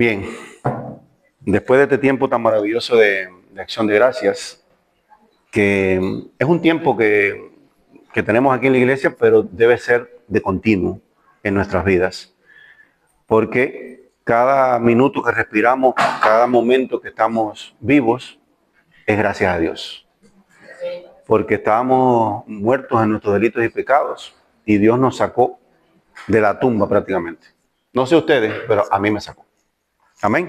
Bien, después de este tiempo tan maravilloso de acción de gracias, que es un tiempo que tenemos aquí en la iglesia, pero debe ser de continuo en nuestras vidas, porque cada minuto que respiramos, cada momento que estamos vivos, es gracias a Dios, porque estábamos muertos en nuestros delitos y pecados, y Dios nos sacó de la tumba prácticamente. No sé ustedes, pero a mí me sacó. Amén.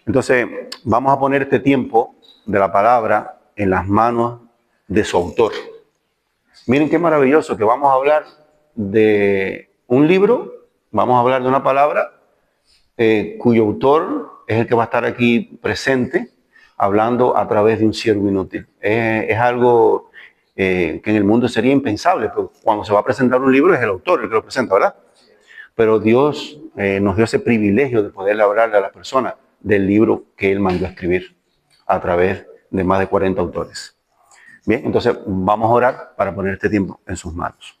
Entonces, vamos a poner este tiempo de la palabra en las manos de su autor. Miren qué maravilloso que vamos a hablar de un libro, vamos a hablar de una palabra cuyo autor es el que va a estar aquí presente, hablando a través de un siervo inútil. Es algo que en el mundo sería impensable, pero cuando se va a presentar un libro es el autor el que lo presenta, ¿verdad? Pero Dios nos dio ese privilegio de poder hablarle a las personas del libro que Él mandó a escribir a través de más de 40 autores. Bien, entonces vamos a orar para poner este tiempo en sus manos.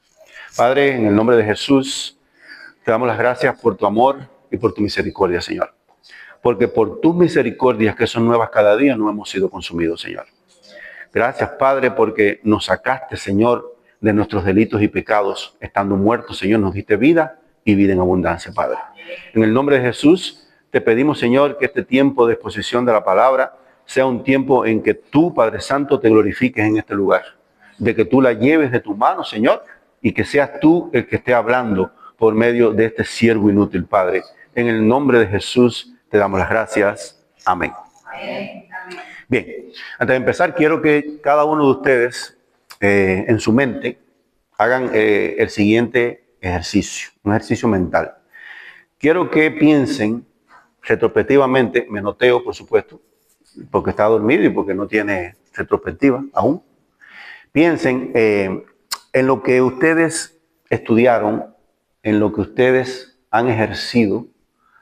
Padre, en el nombre de Jesús, te damos las gracias por tu amor y por tu misericordia, Señor. Porque por tus misericordias, que son nuevas cada día, no hemos sido consumidos, Señor. Gracias, Padre, porque nos sacaste, Señor, de nuestros delitos y pecados. Estando muertos, Señor, nos diste vida y vida en abundancia, Padre. En el nombre de Jesús, te pedimos, Señor, que este tiempo de exposición de la palabra sea un tiempo en que tú, Padre Santo, te glorifiques en este lugar. De que tú la lleves de tu mano, Señor, y que seas tú el que esté hablando por medio de este siervo inútil, Padre. En el nombre de Jesús te damos las gracias. Amén. Bien, antes de empezar, quiero que cada uno de ustedes en su mente hagan el siguiente ejercicio, un ejercicio mental. Quiero que piensen retrospectivamente, menoteo por supuesto, porque está dormido y porque no tiene retrospectiva aún. Piensen en lo que ustedes estudiaron, en lo que ustedes han ejercido,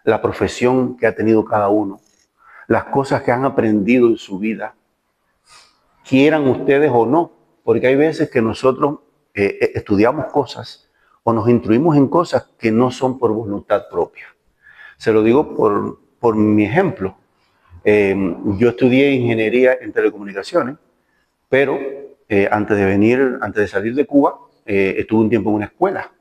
la profesión que ha tenido cada uno, las cosas que han aprendido en su vida, quieran ustedes o no, porque hay veces que nosotros estudiamos cosas o nos instruimos en cosas que no son por voluntad propia. Se lo digo por mi ejemplo. Yo estudié ingeniería en telecomunicaciones, pero antes de salir de Cuba, estuve un tiempo en una escuela.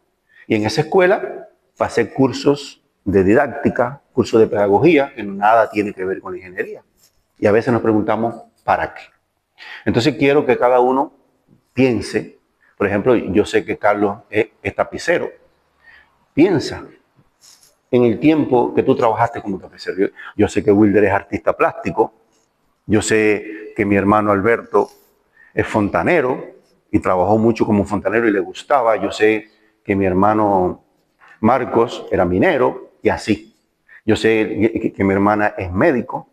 Y en esa escuela pasé cursos de didáctica, cursos de pedagogía, que nada tiene que ver con la ingeniería. Y a veces nos preguntamos, ¿para qué? Entonces quiero que cada uno piense, por ejemplo, yo sé que Carlos es tapicero. Piensa en el tiempo que tú trabajaste como tapicero. Yo sé que Wilder es artista plástico. Yo sé que mi hermano Alberto es fontanero y trabajó mucho como fontanero y le gustaba. Yo sé que mi hermano Marcos era minero y así. Yo sé que mi hermana es médico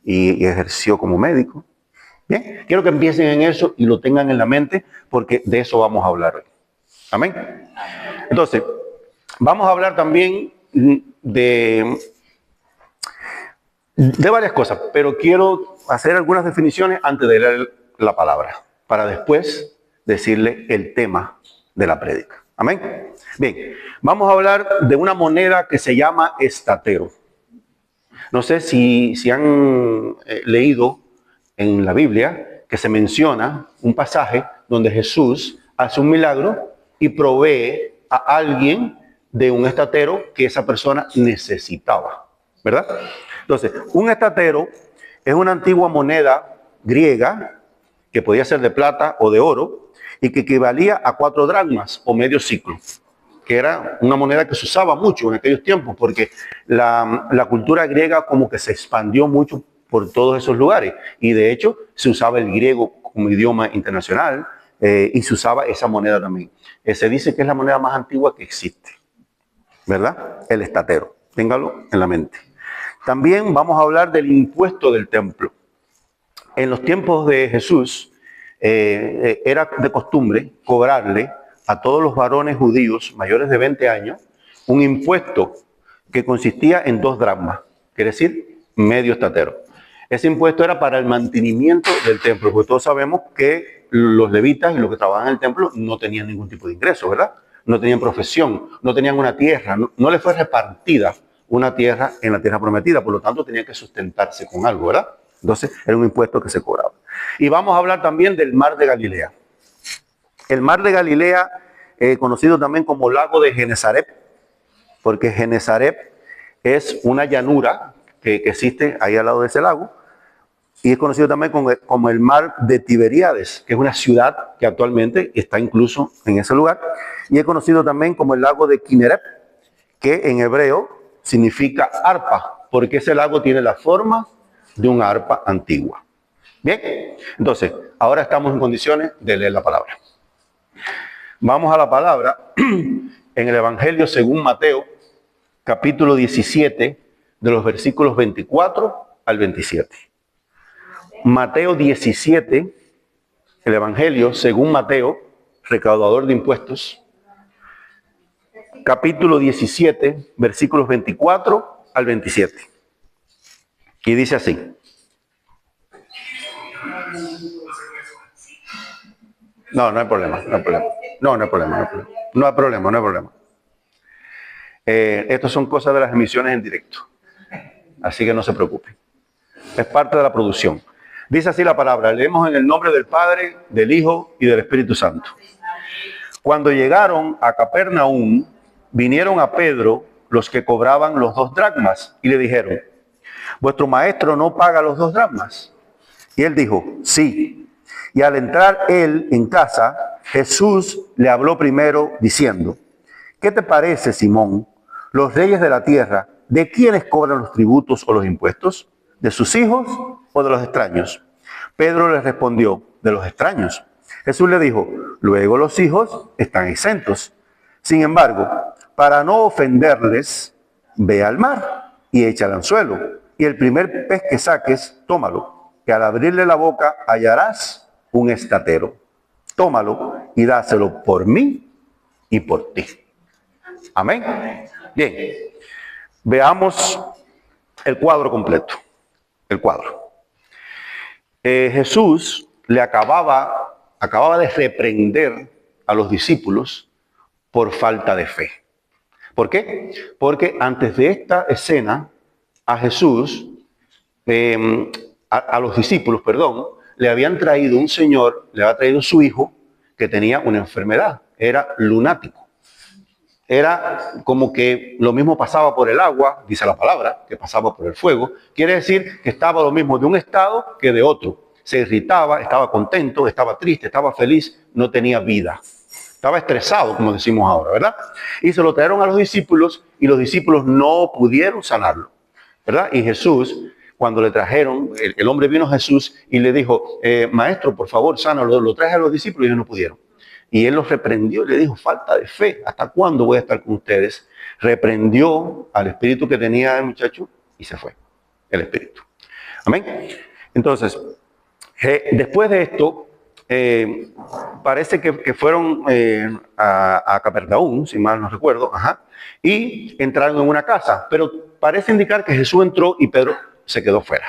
y ejerció como médico. Bien, quiero que empiecen en eso y lo tengan en la mente porque de eso vamos a hablar hoy. Amén. Entonces, vamos a hablar también de varias cosas, pero quiero hacer algunas definiciones antes de leer la palabra, para después decirle el tema de la prédica. Amén. Bien, vamos a hablar de una moneda que se llama estatero. No sé si han leído en la Biblia que se menciona un pasaje donde Jesús hace un milagro y provee a alguien de un estatero que esa persona necesitaba, ¿verdad? Entonces, un estatero es una antigua moneda griega que podía ser de plata o de oro y que equivalía a 4 dracmas o medio ciclo, que era una moneda que se usaba mucho en aquellos tiempos porque la cultura griega como que se expandió mucho por todos esos lugares y de hecho se usaba el griego como idioma internacional y se usaba esa moneda también. Se dice que es la moneda más antigua que existe, ¿verdad? El estatero, téngalo en la mente. También vamos a hablar del impuesto del templo. En los tiempos de Jesús era de costumbre cobrarle a todos los varones judíos mayores de 20 años un impuesto que consistía en 2 dracmas, quiere decir medio estatero. Ese impuesto era para el mantenimiento del templo, porque todos sabemos que los levitas y los que trabajaban en el templo no tenían ningún tipo de ingreso, ¿verdad? No tenían profesión, no tenían una tierra, no les fue repartida una tierra en la tierra prometida, por lo tanto tenía que sustentarse con algo, ¿verdad? Entonces era un impuesto que se cobraba. Y vamos a hablar también del mar de Galilea. El mar de Galilea, conocido también como lago de Genesaret, porque Genesaret es una llanura que existe ahí al lado de ese lago, y es conocido también como el mar de Tiberíades, que es una ciudad que actualmente está incluso en ese lugar, y es conocido también como el lago de Kineret, que en hebreo significa arpa, porque ese lago tiene la forma de un arpa antigua. Bien, entonces, ahora estamos en condiciones de leer la palabra. Vamos a la palabra en el Evangelio según Mateo, capítulo 17, de los versículos 24 al 27. Mateo 17, el Evangelio según Mateo, recaudador de impuestos, capítulo 17, versículos 24 al 27. Y dice así. No hay problema, no hay problema. No hay problema. Estas son cosas de las emisiones en directo. Así que no se preocupe. Es parte de la producción. Dice así la palabra. Leemos en el nombre del Padre, del Hijo y del Espíritu Santo. Cuando llegaron a Capernaum, vinieron a Pedro los que cobraban los 2 dracmas y le dijeron: ¿vuestro maestro no paga los 2 dracmas? Y él dijo: sí. Y al entrar él en casa, Jesús le habló primero diciendo: ¿qué te parece, Simón? Los reyes de la tierra, ¿de quiénes cobran los tributos o los impuestos? ¿De sus hijos o de los extraños? Pedro le respondió: de los extraños. Jesús le dijo: luego los hijos están exentos. Sin embargo, para no ofenderles, ve al mar y echa el anzuelo, y el primer pez que saques, tómalo, que al abrirle la boca hallarás un estatero. Tómalo y dáselo por mí y por ti. Amén. Bien, veamos el cuadro completo. El cuadro. Jesús le acababa de reprender a los discípulos por falta de fe. ¿Por qué? Porque antes de esta escena, a Jesús, a los discípulos, le habían traído un señor, le había traído su hijo, que tenía una enfermedad, era lunático. Era como que lo mismo pasaba por el agua, dice la palabra, que pasaba por el fuego. Quiere decir que estaba lo mismo de un estado que de otro. Se irritaba, estaba contento, estaba triste, estaba feliz, no tenía vida. Estaba estresado, como decimos ahora, ¿verdad? Y se lo trajeron a los discípulos y los discípulos no pudieron sanarlo, ¿verdad? Y Jesús, cuando le trajeron, el hombre vino a Jesús y le dijo: maestro, por favor, sánalo. Lo traje a los discípulos y ellos no pudieron. Y él los reprendió y le dijo: falta de fe, ¿hasta cuándo voy a estar con ustedes? Reprendió al espíritu que tenía el muchacho y se fue el espíritu. Amén. Entonces, después de esto, parece que fueron a Capernaum, si mal no recuerdo, y entraron en una casa. Pero parece indicar que Jesús entró y Pedro se quedó fuera.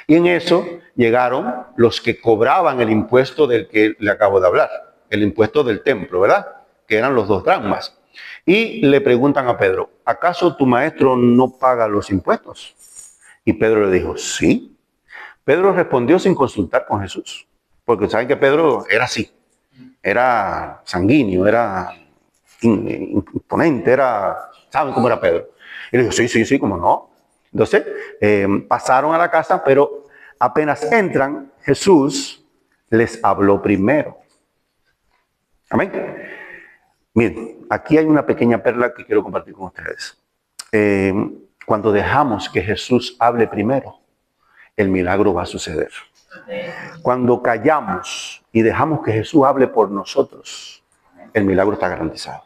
Y en eso llegaron los que cobraban el impuesto del que le acabo de hablar. El impuesto del templo, ¿verdad? Que eran los 2 dracmas. Y le preguntan a Pedro: ¿acaso tu maestro no paga los impuestos? Y Pedro le dijo: sí. Pedro respondió sin consultar con Jesús. Porque saben que Pedro era así. Era sanguíneo, era imponente, ¿saben cómo era Pedro? Y le dijo: sí, cómo no. Entonces, pasaron a la casa, pero apenas entran, Jesús les habló primero. Amén. Miren, aquí hay una pequeña perla que quiero compartir con ustedes. Cuando dejamos que Jesús hable primero, el milagro va a suceder. Cuando callamos y dejamos que Jesús hable por nosotros, el milagro está garantizado.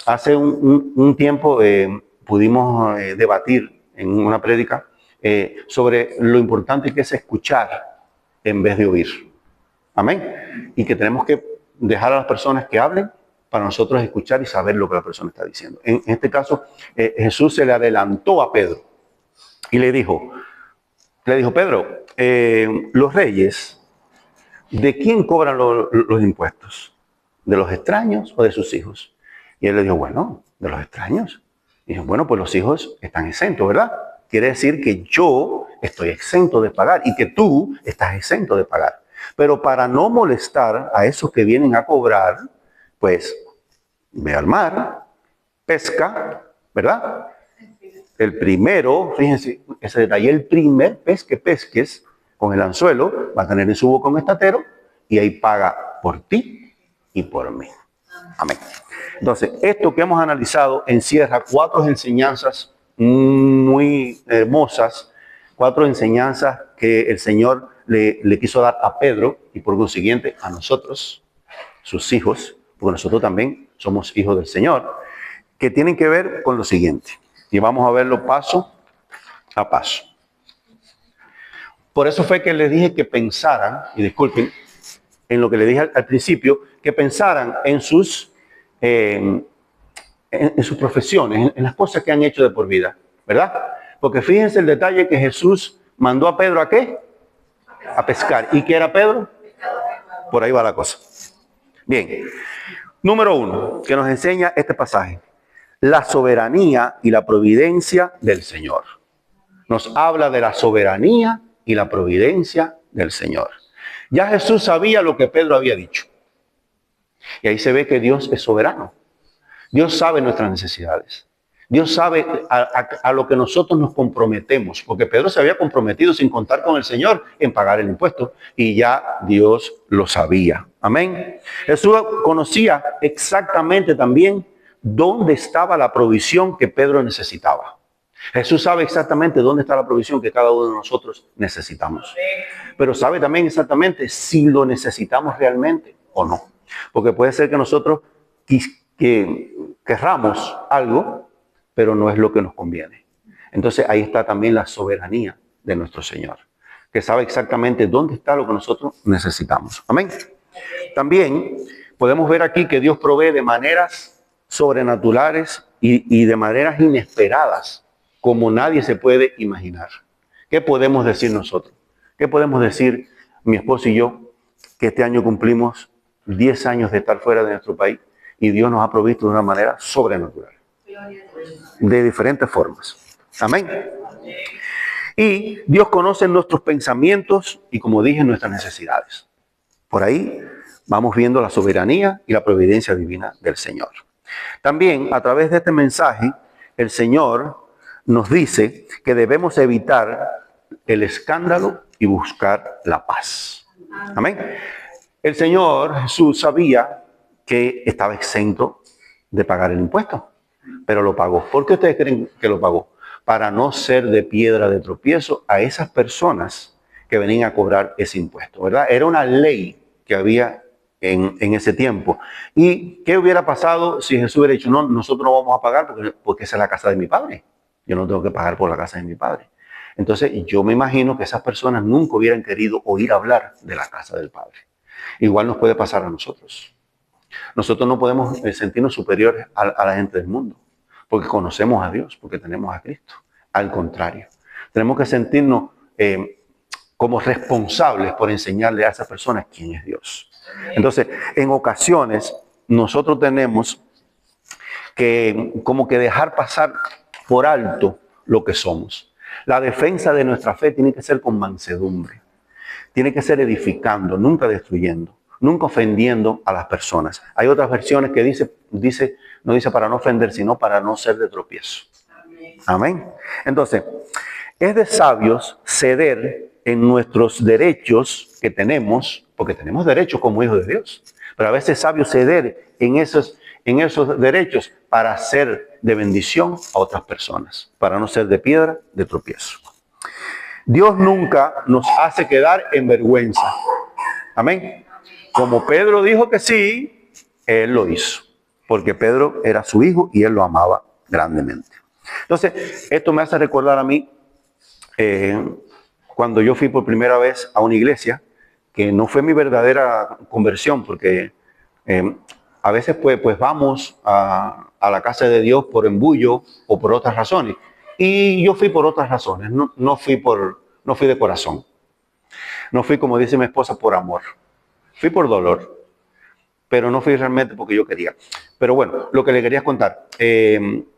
Hace un tiempo pudimos debatir en una prédica sobre lo importante que es escuchar en vez de oír. Amén. Y que tenemos que dejar a las personas que hablen para nosotros escuchar y saber lo que la persona está diciendo. En este caso, Jesús se le adelantó a Pedro y le dijo: Pedro, los reyes, ¿de quién cobran los impuestos? ¿De los extraños o de sus hijos? Y él le dijo: bueno, de los extraños. Y dije, bueno, pues los hijos están exentos, ¿verdad? Quiere decir que yo estoy exento de pagar y que tú estás exento de pagar. Pero para no molestar a esos que vienen a cobrar, pues ve al mar, pesca, ¿verdad? El primero, fíjense ese detalle, el primer pez que pesques con el anzuelo va a tener en su boca un estatero y ahí paga por ti y por mí. Amén. Entonces, esto que hemos analizado encierra 4 enseñanzas muy hermosas, 4 enseñanzas que el Señor le quiso dar a Pedro y por consiguiente a nosotros, sus hijos, porque nosotros también somos hijos del Señor, que tienen que ver con lo siguiente. Y vamos a verlo paso a paso. Por eso fue que les dije que pensaran, y disculpen, en lo que les dije al principio, que pensaran en sus profesiones, en las cosas que han hecho de por vida, ¿verdad? Porque fíjense el detalle que Jesús mandó a Pedro ¿a qué? A pescar. ¿Y qué era Pedro? Por ahí va la cosa. Bien. Número 1, que nos enseña este pasaje. La soberanía y la providencia del Señor. Nos habla de la soberanía y la providencia del Señor. Ya Jesús sabía lo que Pedro había dicho. Y ahí se ve que Dios es soberano. Dios sabe nuestras necesidades. Dios sabe a lo que nosotros nos comprometemos. Porque Pedro se había comprometido sin contar con el Señor en pagar el impuesto. Y ya Dios lo sabía. Amén. Jesús conocía exactamente también dónde estaba la provisión que Pedro necesitaba. Jesús sabe exactamente dónde está la provisión que cada uno de nosotros necesitamos. Pero sabe también exactamente si lo necesitamos realmente o no. Porque puede ser que nosotros querramos algo, pero no es lo que nos conviene. Entonces ahí está también la soberanía de nuestro Señor, que sabe exactamente dónde está lo que nosotros necesitamos. Amén. También podemos ver aquí que Dios provee de maneras sobrenaturales y de maneras inesperadas, como nadie se puede imaginar. ¿Qué podemos decir nosotros? ¿Qué podemos decir mi esposo y yo, que este año cumplimos 10 años de estar fuera de nuestro país y Dios nos ha provisto de una manera sobrenatural? De diferentes formas. Amén. Y Dios conoce nuestros pensamientos y, como dije, nuestras necesidades. Por ahí vamos viendo la soberanía y la providencia divina del Señor. También, a través de este mensaje, el Señor nos dice que debemos evitar el escándalo y buscar la paz. Amén. El Señor Jesús sabía que estaba exento de pagar el impuesto, pero lo pagó. ¿Por qué ustedes creen que lo pagó? Para no ser de piedra de tropiezo a esas personas que venían a cobrar ese impuesto, ¿verdad? Era una ley que había en ese tiempo. ¿Y qué hubiera pasado si Jesús hubiera dicho, no, nosotros no vamos a pagar porque esa es la casa de mi padre? Yo no tengo que pagar por la casa de mi padre. Entonces, yo me imagino que esas personas nunca hubieran querido oír hablar de la casa del Padre. Igual nos puede pasar a nosotros. Nosotros no podemos sentirnos superiores a la gente del mundo, porque conocemos a Dios, porque tenemos a Cristo. Al contrario, tenemos que sentirnos como responsables por enseñarle a esas personas quién es Dios. Entonces, en ocasiones, nosotros tenemos que como que dejar pasar por alto lo que somos. La defensa de nuestra fe tiene que ser con mansedumbre. Tiene que ser edificando, nunca destruyendo, nunca ofendiendo a las personas. Hay otras versiones que no dice para no ofender, sino para no ser de tropiezo. Amén. Entonces, es de sabios ceder en nuestros derechos que tenemos, porque tenemos derechos como hijos de Dios, pero a veces es sabio ceder en esos derechos para ser de bendición a otras personas, para no ser de piedra de tropiezo. Dios nunca nos hace quedar en vergüenza. Amén. Como Pedro dijo que sí, él lo hizo, porque Pedro era su hijo y él lo amaba grandemente. Entonces, esto me hace recordar a mí cuando yo fui por primera vez a una iglesia, que no fue mi verdadera conversión, porque a veces pues vamos a la casa de Dios por embullo o por otras razones. Y yo fui por otras razones, no fui de corazón. No fui, como dice mi esposa, por amor. Fui por dolor, pero no fui realmente porque yo quería. Pero bueno, lo que le quería contar.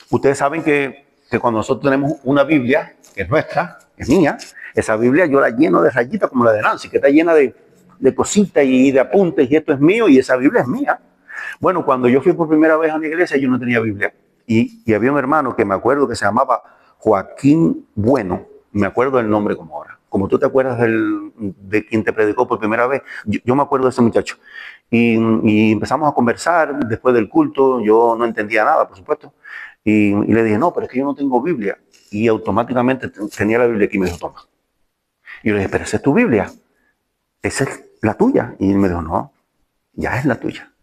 Ustedes saben que cuando nosotros tenemos una Biblia, que es nuestra, es mía, esa Biblia yo la lleno de rayitas como la de Nancy, que está llena de cositas y de apuntes, y esto es mío, y esa Biblia es mía. Bueno, cuando yo fui por primera vez a una iglesia, yo no tenía Biblia. Y había un hermano que me acuerdo que se llamaba Joaquín Bueno, me acuerdo del nombre como ahora. Como tú te acuerdas de quien te predicó por primera vez, yo me acuerdo de ese muchacho. Y empezamos a conversar después del culto, yo no entendía nada, por supuesto. Y le dije, no, pero es que yo no tengo Biblia. Y automáticamente tenía la Biblia aquí y me dijo, toma. Y yo le dije, pero esa es tu Biblia, esa es la tuya. Y él me dijo, no, ya es la tuya.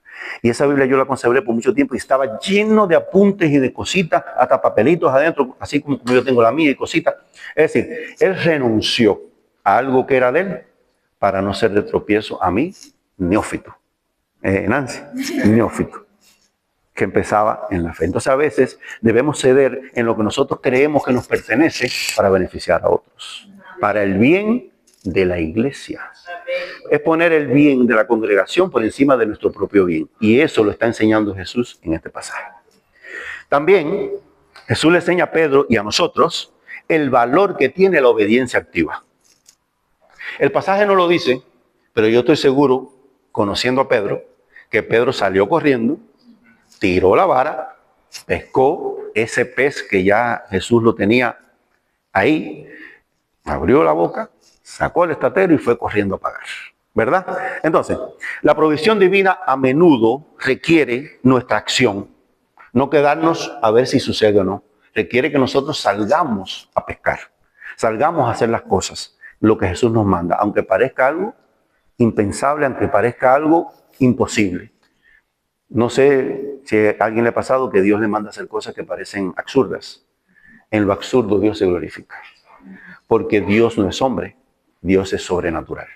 Y esa Biblia yo la conservé por mucho tiempo y estaba lleno de apuntes y de cositas, hasta papelitos adentro, así como yo tengo la mía y cositas. Es decir, él renunció a algo que era de él para no ser de tropiezo a mí, neófito. Nancy, neófito, que empezaba en la fe. Entonces a veces debemos ceder en lo que nosotros creemos que nos pertenece para beneficiar a otros, para el bien de la iglesia. Es poner el bien de la congregación por encima de nuestro propio bien. Y eso lo está enseñando Jesús en este pasaje. También Jesús le enseña a Pedro y a nosotros el valor que tiene la obediencia activa. El pasaje no lo dice, pero yo estoy seguro, conociendo a Pedro, que Pedro salió corriendo, tiró la vara, pescó ese pez que ya Jesús lo tenía ahí, abrió la boca, sacó el estatero y fue corriendo a pagar, ¿verdad? Entonces, la provisión divina a menudo requiere nuestra acción, no quedarnos a ver si sucede o no. Requiere que nosotros salgamos a pescar, salgamos a hacer las cosas, lo que Jesús nos manda, aunque parezca algo impensable, aunque parezca algo imposible. No sé si a alguien le ha pasado que Dios le manda a hacer cosas que parecen absurdas. En lo absurdo Dios se glorifica, porque Dios no es hombre, Dios es sobrenatural,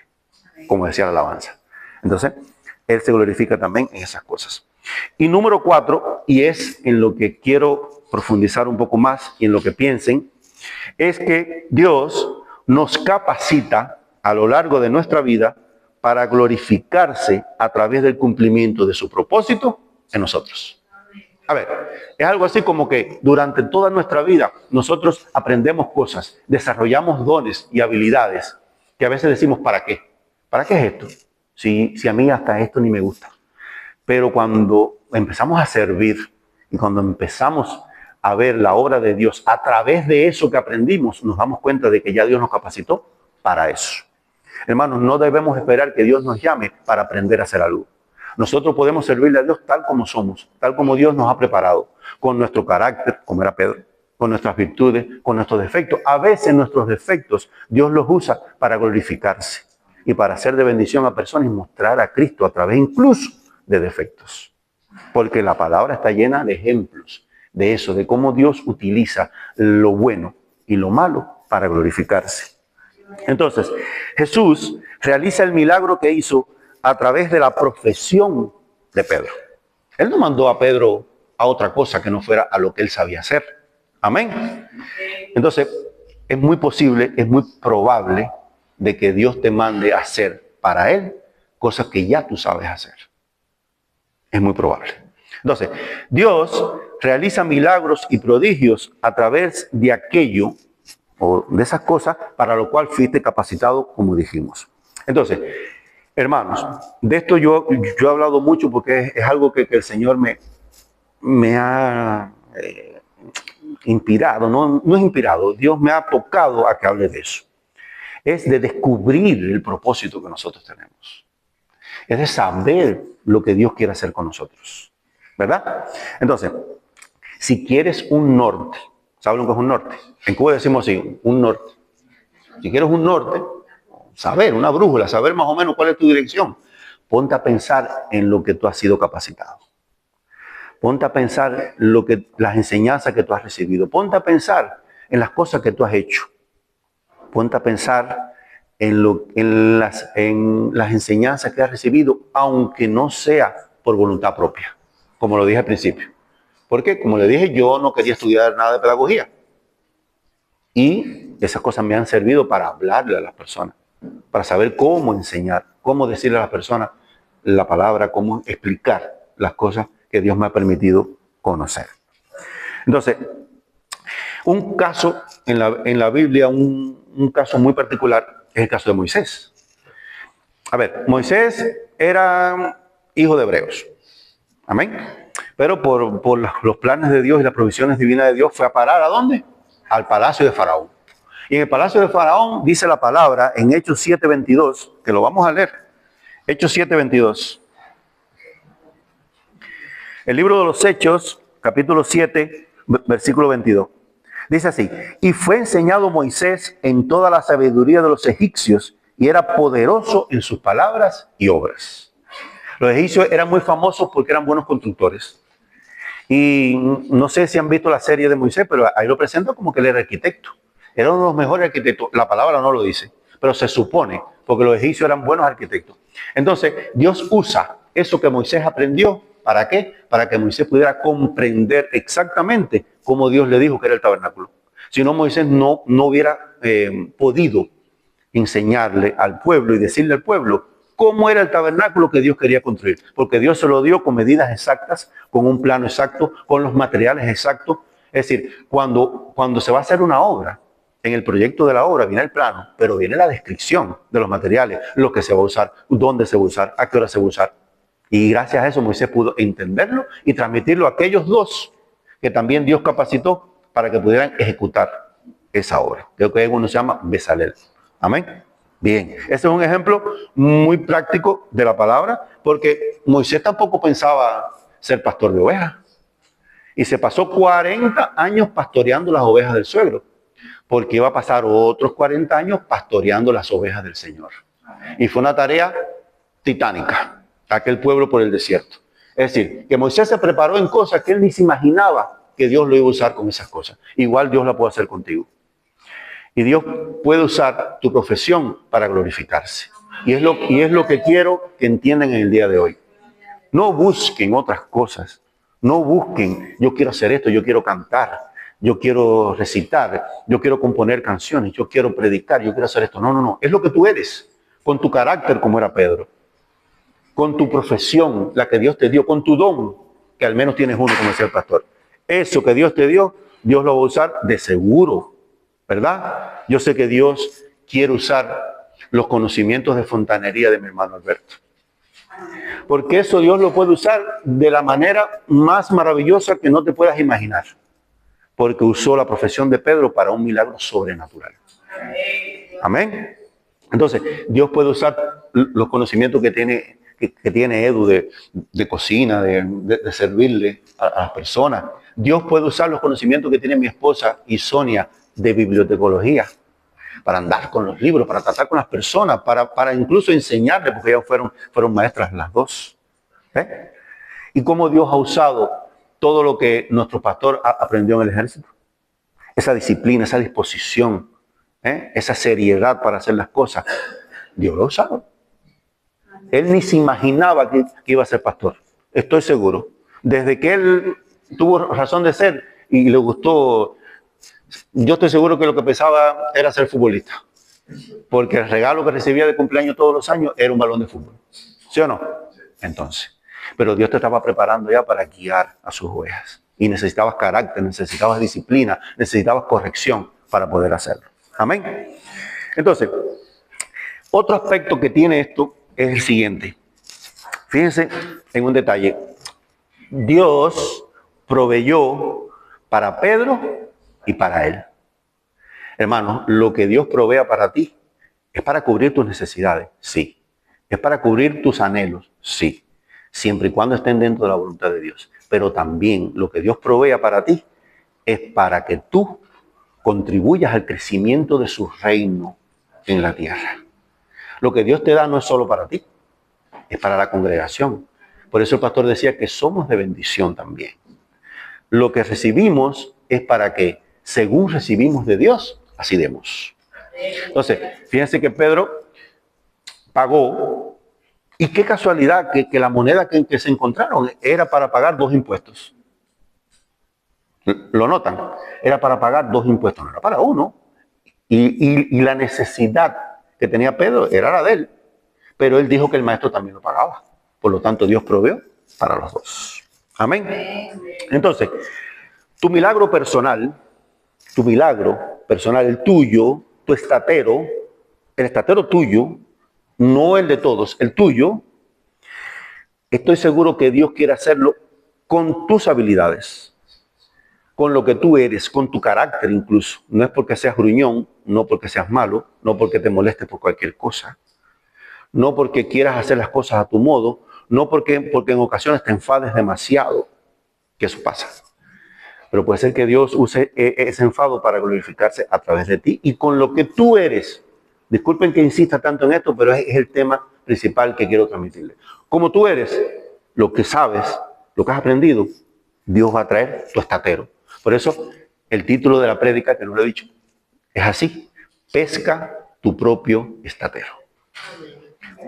como decía la alabanza. Entonces, Él se glorifica también en esas cosas. Y número 4, y es en lo que quiero profundizar un poco más y en lo que piensen, es que Dios nos capacita a lo largo de nuestra vida para glorificarse a través del cumplimiento de su propósito en nosotros. A ver, es algo así como que durante toda nuestra vida nosotros aprendemos cosas, desarrollamos dones y habilidades que a veces decimos, ¿para qué? ¿Para qué es esto? Si a mí hasta esto ni me gusta. Pero cuando empezamos a servir y cuando empezamos a ver la obra de Dios a través de eso que aprendimos, nos damos cuenta de que ya Dios nos capacitó para eso. Hermanos, no debemos esperar que Dios nos llame para aprender a hacer algo. Nosotros podemos servirle a Dios tal como somos, tal como Dios nos ha preparado, con nuestro carácter, como era Pedro, con nuestras virtudes, con nuestros defectos. A veces nuestros defectos Dios los usa para glorificarse y para hacer de bendición a personas y mostrar a Cristo a través incluso de defectos. Porque la palabra está llena de ejemplos de eso, de cómo Dios utiliza lo bueno y lo malo para glorificarse. Entonces, Jesús realiza el milagro que hizo a través de la profesión de Pedro. Él no mandó a Pedro a otra cosa que no fuera a lo que él sabía hacer. Amén. Entonces, es muy posible, es muy probable de que Dios te mande a hacer para él cosas que ya tú sabes hacer. Es muy probable. Entonces, Dios realiza milagros y prodigios a través de aquello o de esas cosas para lo cual fuiste capacitado, como dijimos. Entonces, hermanos, de esto yo he hablado mucho porque es algo que el Señor me ha inspirado, no es inspirado, Dios me ha tocado a que hable de eso. Es de descubrir el propósito que nosotros tenemos. Es de saber lo que Dios quiere hacer con nosotros. ¿Verdad? Entonces, si quieres un norte, ¿sabes lo que es un norte? En Cuba decimos así, un norte. Si quieres un norte, saber, una brújula, saber más o menos cuál es tu dirección, ponte a pensar en lo que tú has sido capacitado. Ponte a pensar las enseñanzas que tú has recibido. Ponte a pensar en las cosas que tú has hecho. Ponte a pensar en las enseñanzas que has recibido, aunque no sea por voluntad propia, como lo dije al principio. Porque, como le dije, yo no quería estudiar nada de pedagogía. Y esas cosas me han servido para hablarle a las personas, para saber cómo enseñar, cómo decirle a las personas la palabra, cómo explicar las cosas que Dios me ha permitido conocer. Entonces, un caso en la Biblia, un caso muy particular, es el caso de Moisés. A ver, Moisés era hijo de hebreos. Amén. Pero por los planes de Dios y las provisiones divinas de Dios fue a parar ¿a dónde? Al palacio de Faraón. Y en el palacio de Faraón dice la palabra en Hechos 7:22, que lo vamos a leer. Hechos 7:22. El libro de los Hechos, capítulo 7, versículo 22. Dice así: y fue enseñado Moisés en toda la sabiduría de los egipcios, y era poderoso en sus palabras y obras. Los egipcios eran muy famosos porque eran buenos constructores. Y no sé si han visto la serie de Moisés, pero ahí lo presenta como que él era arquitecto. Era uno de los mejores arquitectos. La palabra no lo dice, pero se supone, porque los egipcios eran buenos arquitectos. Entonces, Dios usa eso que Moisés aprendió. ¿Para qué? Para que Moisés pudiera comprender exactamente cómo Dios le dijo que era el tabernáculo. Si no, Moisés no hubiera podido enseñarle al pueblo y decirle al pueblo cómo era el tabernáculo que Dios quería construir. Porque Dios se lo dio con medidas exactas, con un plano exacto, con los materiales exactos. Es decir, cuando se va a hacer una obra, en el proyecto de la obra viene el plano, pero viene la descripción de los materiales, lo que se va a usar, dónde se va a usar, a qué hora se va a usar. Y gracias a eso Moisés pudo entenderlo y transmitirlo a aquellos dos que también Dios capacitó para que pudieran ejecutar esa obra. Creo que uno se llama Bezalel. Amén. Bien, ese es un ejemplo muy práctico de la palabra, porque Moisés tampoco pensaba ser pastor de ovejas. Y se pasó 40 años pastoreando las ovejas del suegro, porque iba a pasar otros 40 años pastoreando las ovejas del Señor. Y fue una tarea titánica, aquel pueblo por el desierto. Es decir, que Moisés se preparó en cosas que él ni se imaginaba que Dios lo iba a usar con esas cosas. Igual Dios la puede hacer contigo. Y Dios puede usar tu profesión para glorificarse. Y es lo que quiero que entiendan en el día de hoy. No busquen otras cosas. No busquen, yo quiero hacer esto, yo quiero cantar, yo quiero recitar, yo quiero componer canciones, yo quiero predicar, yo quiero hacer esto. No, no, no. Es lo que tú eres, con tu carácter como era Pedro. Con tu profesión, la que Dios te dio, con tu don, que al menos tienes uno como decía el pastor. Eso que Dios te dio, Dios lo va a usar de seguro, ¿verdad? Yo sé que Dios quiere usar los conocimientos de fontanería de mi hermano Alberto. Porque eso Dios lo puede usar de la manera más maravillosa que no te puedas imaginar. Porque usó la profesión de Pedro para un milagro sobrenatural. Amén. Entonces, Dios puede usar los conocimientos que tiene Edu de cocina, de servirle a las personas. Dios puede usar los conocimientos que tiene mi esposa y Sonia de bibliotecología, para andar con los libros, para tratar con las personas, para incluso enseñarles, porque ellas fueron maestras las dos. Y cómo Dios ha usado todo lo que nuestro pastor aprendió en el ejército. Esa disciplina, esa disposición, esa seriedad para hacer las cosas. Dios lo ha usado. Él ni se imaginaba que iba a ser pastor. Estoy seguro. Desde que él tuvo razón de ser y le gustó, yo estoy seguro que lo que pensaba era ser futbolista. Porque el regalo que recibía de cumpleaños todos los años era un balón de fútbol. ¿Sí o no? Entonces. Pero Dios te estaba preparando ya para guiar a sus ovejas. Y necesitabas carácter, necesitabas disciplina, necesitabas corrección para poder hacerlo. Amén. Entonces, otro aspecto que tiene esto es el siguiente. Fíjense en un detalle. Dios proveyó para Pedro y para él. Hermano, lo que Dios provea para ti es para cubrir tus necesidades, sí. Es para cubrir tus anhelos, sí. Siempre y cuando estén dentro de la voluntad de Dios. Pero también lo que Dios provea para ti es para que tú contribuyas al crecimiento de su reino en la tierra. Lo que Dios te da no es solo para ti, es para la congregación. Por eso el pastor decía que somos de bendición también. Lo que recibimos es para que, según recibimos de Dios, así demos. Entonces, fíjense que Pedro pagó, y qué casualidad que la moneda que se encontraron era para pagar 2 impuestos. ¿Lo notan? Era para pagar 2 impuestos, no era para uno. Y la necesidad que tenía Pedro era la de él. Pero él dijo que el maestro también lo pagaba. Por lo tanto, Dios proveó para los dos. Amén. Entonces, Tu milagro personal, el tuyo, tu estatero, el estatero tuyo, no el de todos, el tuyo, estoy seguro que Dios quiere hacerlo con tus habilidades, con lo que tú eres, con tu carácter incluso. No es porque seas gruñón, no porque seas malo, no porque te molestes por cualquier cosa, no porque quieras hacer las cosas a tu modo, no porque en ocasiones te enfades demasiado, que eso pasa. Pero puede ser que Dios use ese enfado para glorificarse a través de ti y con lo que tú eres. Disculpen que insista tanto en esto, pero es el tema principal que quiero transmitirle. Como tú eres, lo que sabes, lo que has aprendido, Dios va a traer tu estatero. Por eso, el título de la prédica, que no lo he dicho, es así. Pesca tu propio estatero.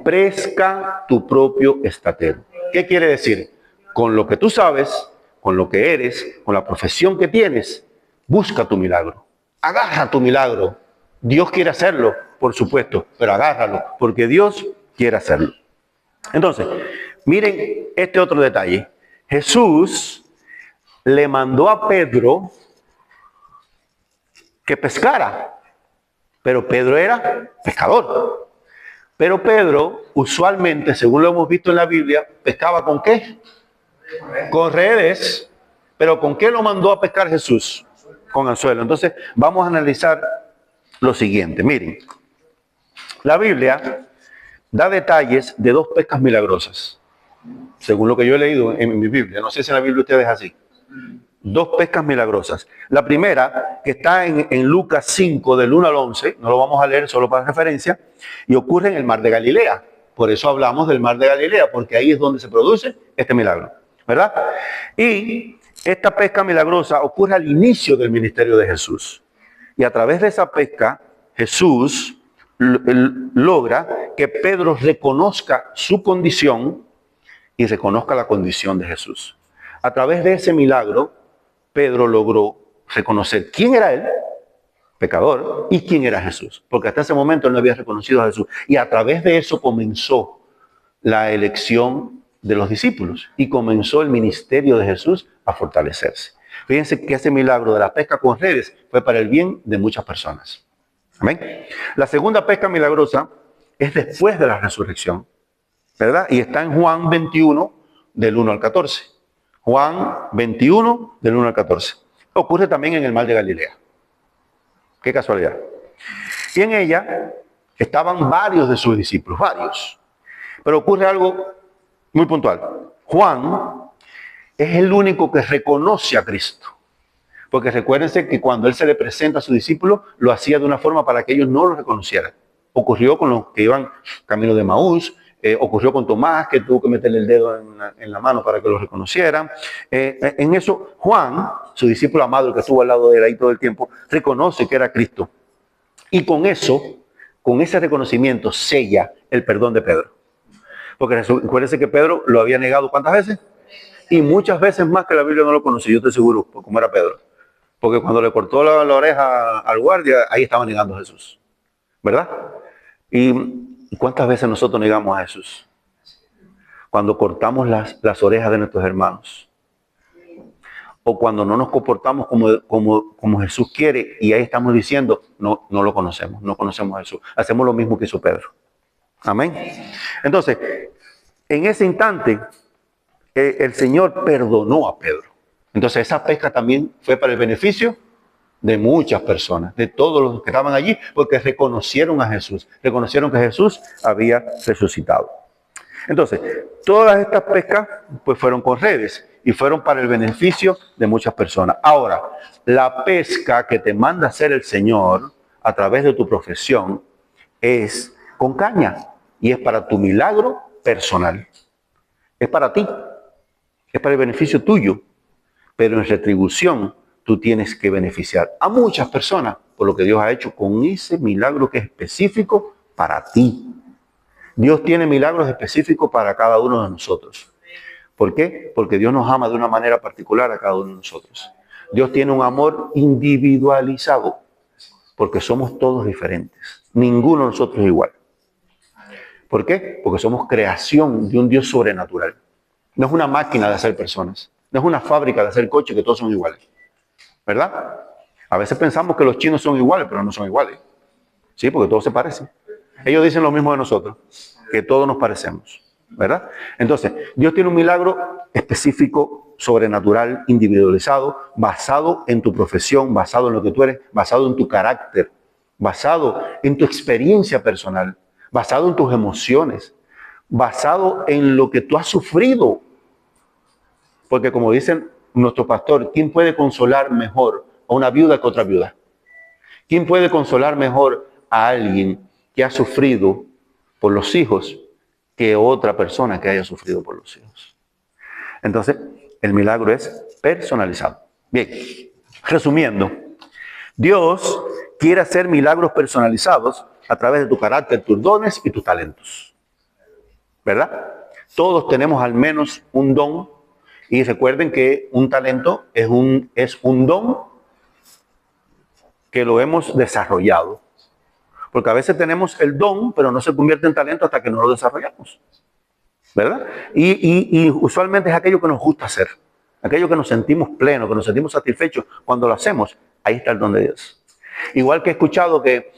Pesca tu propio estatero. ¿Qué quiere decir? Con lo que tú sabes, con lo que eres, con la profesión que tienes, busca tu milagro. Agarra tu milagro. Dios quiere hacerlo, por supuesto, pero agárralo, porque Dios quiere hacerlo. Entonces, miren este otro detalle. Jesús le mandó a Pedro que pescara, pero Pedro era pescador. Pero Pedro, usualmente, según lo hemos visto en la Biblia, pescaba ¿con qué? Con redes. Pero ¿con qué lo mandó a pescar Jesús? Con anzuelo. Entonces, vamos a analizar lo siguiente. Miren, la Biblia da detalles de dos pescas milagrosas, según lo que yo he leído en mi Biblia. No sé si en la Biblia ustedes es así. Dos pescas milagrosas. La primera, que está en Lucas 5, del 1 al 11, no lo vamos a leer solo para referencia, y ocurre en el mar de Galilea. Por eso hablamos del mar de Galilea, porque ahí es donde se produce este milagro, ¿verdad? Y esta pesca milagrosa ocurre al inicio del ministerio de Jesús. Y a través de esa pesca, Jesús logra que Pedro reconozca su condición y reconozca la condición de Jesús. A través de ese milagro, Pedro logró reconocer quién era él, pecador, y quién era Jesús. Porque hasta ese momento él no había reconocido a Jesús. Y a través de eso comenzó la elección de los discípulos y comenzó el ministerio de Jesús a fortalecerse. Fíjense que ese milagro de la pesca con redes fue para el bien de muchas personas. Amén. La segunda pesca milagrosa es después de la resurrección, ¿verdad? Y está en Juan 21, del 1 al 14. Juan 21, del 1 al 14. Ocurre también en el mar de Galilea. Qué casualidad. Y en ella estaban varios de sus discípulos, varios. Pero ocurre algo muy puntual. Juan es el único que reconoce a Cristo. Porque recuérdense que cuando él se le presenta a sus discípulos, lo hacía de una forma para que ellos no lo reconocieran. Ocurrió con los que iban camino de Maús, ocurrió con Tomás, que tuvo que meterle el dedo en la mano para que lo reconocieran. En eso, Juan, su discípulo amado, el que estuvo al lado de él ahí todo el tiempo, reconoce que era Cristo. Y con eso, con ese reconocimiento, sella el perdón de Pedro. Porque recuérdense que Pedro lo había negado ¿cuántas veces? Y muchas veces más que la Biblia no lo conoció, yo estoy seguro, como era Pedro. Porque cuando le cortó la oreja al guardia, ahí estaba negando a Jesús. ¿Verdad? ¿Y cuántas veces nosotros negamos a Jesús? Cuando cortamos las orejas de nuestros hermanos. O cuando no nos comportamos como Jesús quiere y ahí estamos diciendo, no lo conocemos, no conocemos a Jesús. Hacemos lo mismo que hizo Pedro. Amén. Entonces, en ese instante, el Señor perdonó a Pedro. Entonces, esa pesca también fue para el beneficio de muchas personas, de todos los que estaban allí, porque reconocieron a Jesús, reconocieron que Jesús había resucitado. Entonces, todas estas pescas pues fueron con redes y fueron para el beneficio de muchas personas. Ahora, la pesca que te manda hacer el Señor a través de tu profesión es con caña y es para tu milagro personal. Es para ti, es para el beneficio tuyo, pero en retribución tú tienes que beneficiar a muchas personas por lo que Dios ha hecho con ese milagro que es específico para ti. Dios tiene milagros específicos para cada uno de nosotros. ¿Por qué? Porque Dios nos ama de una manera particular a cada uno de nosotros. Dios tiene un amor individualizado, porque somos todos diferentes. Ninguno de nosotros es igual. ¿Por qué? Porque somos creación de un Dios sobrenatural. No es una máquina de hacer personas. No es una fábrica de hacer coches que todos son iguales. ¿verdad? A veces pensamos que los chinos son iguales, pero no son iguales. Sí, porque todos se parecen. Ellos dicen lo mismo de nosotros, que todos nos parecemos, ¿verdad? Entonces, Dios tiene un milagro específico, sobrenatural, individualizado, basado en tu profesión, basado en lo que tú eres, basado en tu carácter, basado en tu experiencia personal, basado en tus emociones, basado en lo que tú has sufrido. Porque como dicen nuestro pastor, ¿quién puede consolar mejor a una viuda que otra viuda? ¿Quién puede consolar mejor a alguien que ha sufrido por los hijos que otra persona que haya sufrido por los hijos? Entonces, el milagro es personalizado. Bien, resumiendo, Dios quiere hacer milagros personalizados a través de tu carácter, tus dones y tus talentos. ¿Verdad? Todos tenemos al menos un don. Y recuerden que un talento es un don que lo hemos desarrollado. Porque a veces tenemos el don, pero no se convierte en talento hasta que no lo desarrollamos. ¿Verdad? Y usualmente es aquello que nos gusta hacer. Aquello que nos sentimos plenos, que nos sentimos satisfechos. Cuando lo hacemos, ahí está el don de Dios. Igual que he escuchado que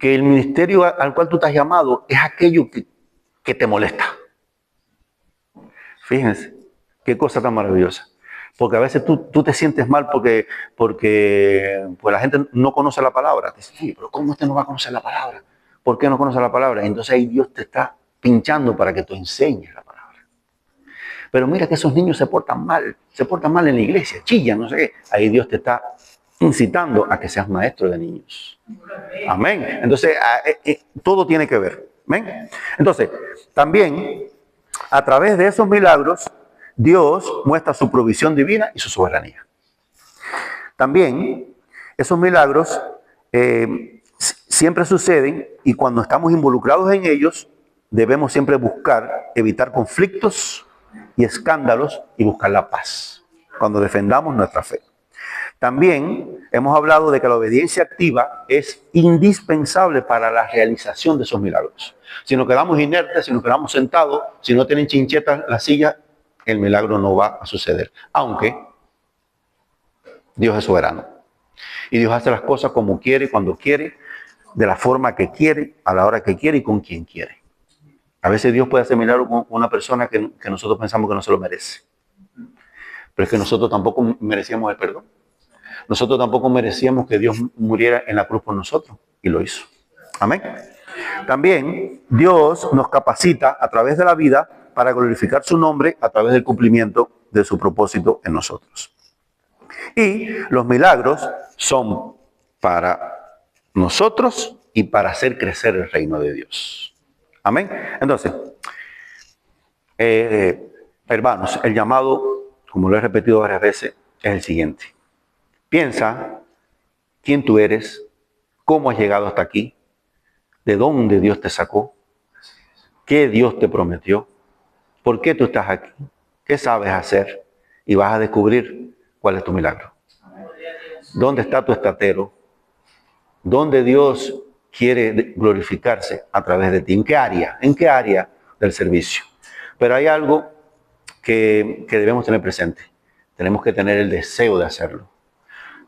el ministerio al cual tú estás llamado es aquello que te molesta. Fíjense, qué cosa tan maravillosa. Porque a veces tú te sientes mal porque pues la gente no conoce la palabra. Te dice, sí, pero ¿cómo usted no va a conocer la palabra? ¿Por qué no conoce la palabra? Entonces ahí Dios te está pinchando para que tú enseñes la palabra. Pero mira que esos niños se portan mal en la iglesia, chillan, no sé qué. Ahí Dios te está incitando a que seas maestro de niños. Amén. Entonces, todo tiene que ver. Amén. Entonces, también, a través de esos milagros, Dios muestra su provisión divina y su soberanía. También, esos milagros siempre suceden y cuando estamos involucrados en ellos, debemos siempre buscar evitar conflictos y escándalos y buscar la paz cuando defendamos nuestra fe. También hemos hablado de que la obediencia activa es indispensable para la realización de esos milagros. Si nos quedamos inertes, si nos quedamos sentados, si no tienen chinchetas la silla, el milagro no va a suceder. Aunque Dios es soberano. Y Dios hace las cosas como quiere, cuando quiere, de la forma que quiere, a la hora que quiere y con quien quiere. A veces Dios puede hacer milagros con una persona que nosotros pensamos que no se lo merece. Pero es que nosotros tampoco merecíamos el perdón. Nosotros tampoco merecíamos que Dios muriera en la cruz por nosotros. Y lo hizo. Amén. También Dios nos capacita a través de la vida para glorificar su nombre a través del cumplimiento de su propósito en nosotros. Y los milagros son para nosotros y para hacer crecer el reino de Dios. Amén. Entonces, hermanos, el llamado, como lo he repetido varias veces, es el siguiente. Piensa quién tú eres, cómo has llegado hasta aquí, de dónde Dios te sacó, qué Dios te prometió, por qué tú estás aquí, qué sabes hacer y vas a descubrir cuál es tu milagro. ¿Dónde está tu estatero? ¿Dónde Dios quiere glorificarse a través de ti? ¿En qué área? ¿En qué área del servicio? Pero hay algo que debemos tener presente. Tenemos que tener el deseo de hacerlo.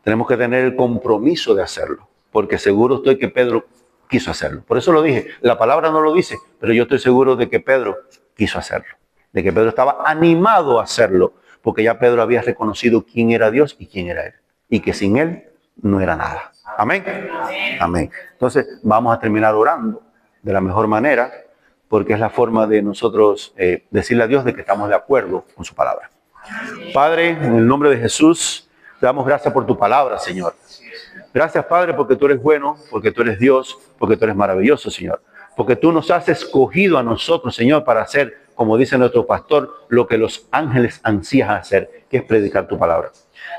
Tenemos que tener el compromiso de hacerlo. Porque seguro estoy que Pedro quiso hacerlo. Por eso lo dije. La palabra no lo dice, pero yo estoy seguro de que Pedro quiso hacerlo. De que Pedro estaba animado a hacerlo. Porque ya Pedro había reconocido quién era Dios y quién era él. Y que sin él no era nada. Amén. Amén. Entonces vamos a terminar orando de la mejor manera, porque es la forma de nosotros decirle a Dios de que estamos de acuerdo con su palabra. Padre, en el nombre de Jesús, te damos gracias por tu palabra, Señor. Gracias, Padre, porque tú eres bueno, porque tú eres Dios, porque tú eres maravilloso, Señor. Porque tú nos has escogido a nosotros, Señor, para hacer, como dice nuestro pastor, lo que los ángeles ansían hacer, que es predicar tu palabra.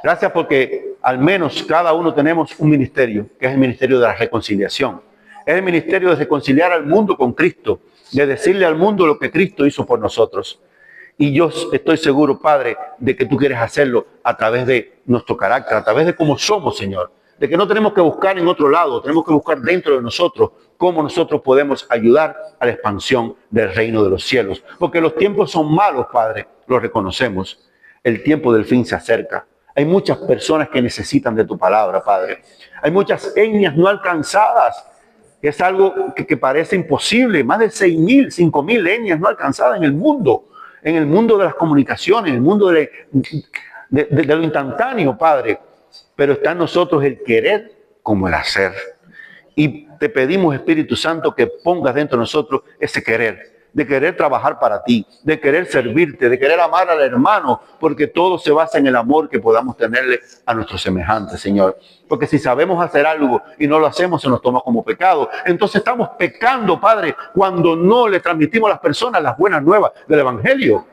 Gracias porque al menos cada uno tenemos un ministerio, que es el ministerio de la reconciliación. Es el ministerio de reconciliar al mundo con Cristo, de decirle al mundo lo que Cristo hizo por nosotros. Y yo estoy seguro, Padre, de que tú quieres hacerlo a través de nuestro carácter, a través de cómo somos, Señor. De que no tenemos que buscar en otro lado, tenemos que buscar dentro de nosotros cómo nosotros podemos ayudar a la expansión del reino de los cielos. Porque los tiempos son malos, Padre, lo reconocemos. El tiempo del fin se acerca. Hay muchas personas que necesitan de tu palabra, Padre. Hay muchas etnias no alcanzadas. Es algo que parece imposible. Más de 6.000, 5.000 etnias no alcanzadas en el mundo de las comunicaciones, en el mundo de lo instantáneo, Padre. Pero está en nosotros el querer como el hacer. Y te pedimos, Espíritu Santo, que pongas dentro de nosotros ese querer, de querer trabajar para ti, de querer servirte, de querer amar al hermano, porque todo se basa en el amor que podamos tenerle a nuestros semejantes, Señor. Porque si sabemos hacer algo y no lo hacemos, se nos toma como pecado. Entonces estamos pecando, Padre, cuando no le transmitimos a las personas las buenas nuevas del Evangelio.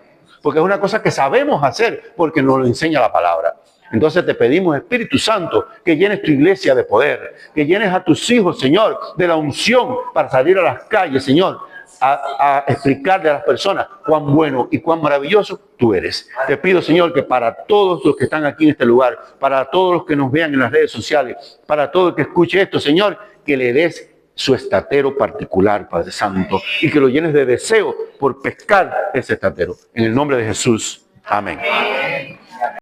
Porque es una cosa que sabemos hacer, porque nos lo enseña la palabra. Entonces te pedimos, Espíritu Santo, que llenes tu iglesia de poder, que llenes a tus hijos, Señor, de la unción para salir a las calles, Señor, a explicarle a las personas cuán bueno y cuán maravilloso tú eres. Te pido, Señor, que para todos los que están aquí en este lugar, para todos los que nos vean en las redes sociales, para todo el que escuche esto, Señor, que le des su estatero particular, Padre Santo, y que lo llenes de deseo por pescar ese estatero. En el nombre de Jesús. Amén.